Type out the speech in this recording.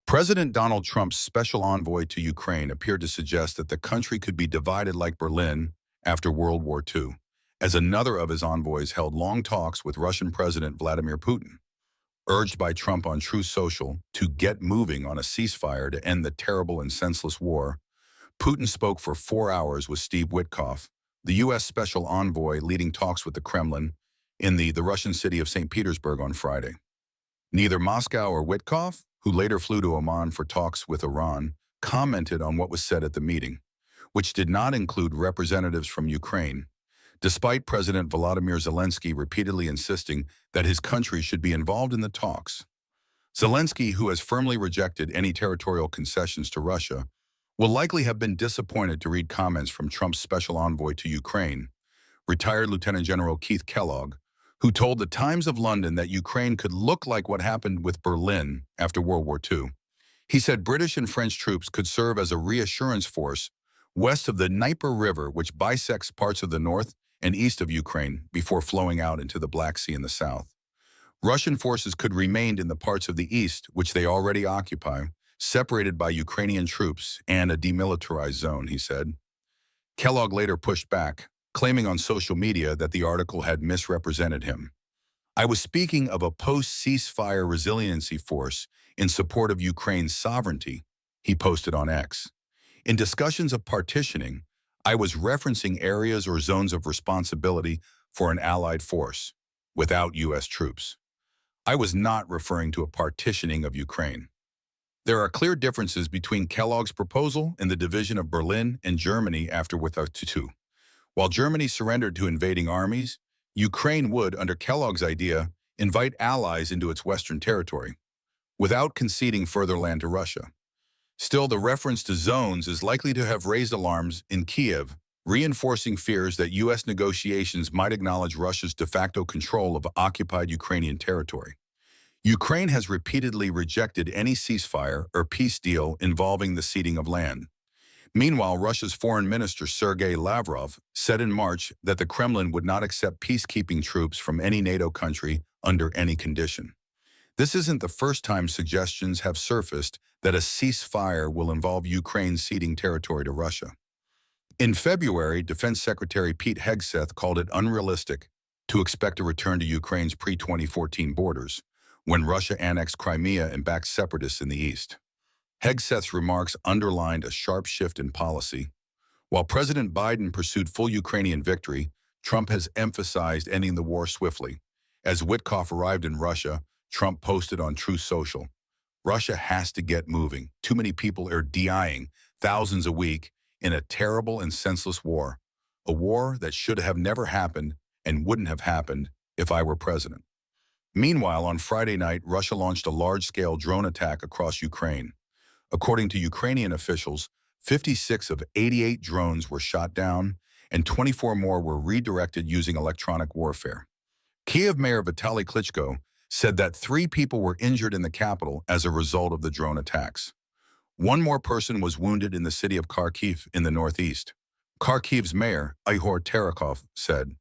President Donald Trump's special envoy to Ukraine appeared to suggest that the country could be divided like Berlin after World War II, as another of his envoys held long talks with Russian President Vladimir Putin. Urged by Trump on Truth Social to get moving on a ceasefire to end the terrible and senseless war, Putin spoke for 4 hours with Steve Witkoff, the U.S. special envoy leading talks with the Kremlin, in the Russian city of St. Petersburg on Friday. Neither Moscow or Witkoff, who later flew to Oman for talks with Iran, commented on what was said at the meeting, which did not include representatives from Ukraine, despite President Volodymyr Zelenskky repeatedly insisting that his country should be involved in the talks. Zelenskyy, who has firmly rejected any territorial concessions to Russia, will likely have been disappointed to read comments from Trump's special envoy to Ukraine, retired Lieutenant General Keith Kellogg, who told the Times of London that Ukraine could look like what happened with Berlin after World War II. He said British and French troops could serve as a reassurance force west of the Dnieper River, which bisects parts of the north and east of Ukraine before flowing out into the Black Sea in the south. Russian forces could remain in the parts of the east, which they already occupy, separated by Ukrainian troops and a demilitarized zone, he said. Kellogg later pushed back, claiming on social media that the article had misrepresented him. "I was speaking of a post-ceasefire resiliency force in support of Ukraine's sovereignty," he posted on X. "In discussions of partitioning, I was referencing areas or zones of responsibility for an allied force, without U.S. troops. I was not referring to a partitioning of Ukraine." There are clear differences between Kellogg's proposal and the division of Berlin and Germany after World War II. While Germany surrendered to invading armies, Ukraine would, under Kellogg's idea, invite allies into its western territory, without conceding further land to Russia. Still, the reference to zones is likely to have raised alarms in Kiev, reinforcing fears that U.S. negotiations might acknowledge Russia's de facto control of occupied Ukrainian territory. Ukraine has repeatedly rejected any ceasefire or peace deal involving the ceding of land. Meanwhile, Russia's Foreign Minister Sergei Lavrov said in March that the Kremlin would not accept peacekeeping troops from any NATO country under any condition. This isn't the first time suggestions have surfaced that a ceasefire will involve Ukraine ceding territory to Russia. In February, Defense Secretary Pete Hegseth called it unrealistic to expect a return to Ukraine's pre-2014 borders, when Russia annexed Crimea and backed separatists in the east. Hegseth's remarks underlined a sharp shift in policy. While President Biden pursued full Ukrainian victory, Trump has emphasized ending the war swiftly. As Witkoff arrived in Russia, Trump posted on Truth Social, "Russia has to get moving. Too many people are dying, thousands a week, in a terrible and senseless war. A war that should have never happened and wouldn't have happened if I were president." Meanwhile, on Friday night, Russia launched a large-scale drone attack across Ukraine. According to Ukrainian officials, 56 of 88 drones were shot down, and 24 more were redirected using electronic warfare. Kiev Mayor Vitaly Klitschko said that 3 people were injured in the capital as a result of the drone attacks. One more person was wounded in the city of Kharkiv in the northeast. Kharkiv's mayor, Ihor Terekhov, said,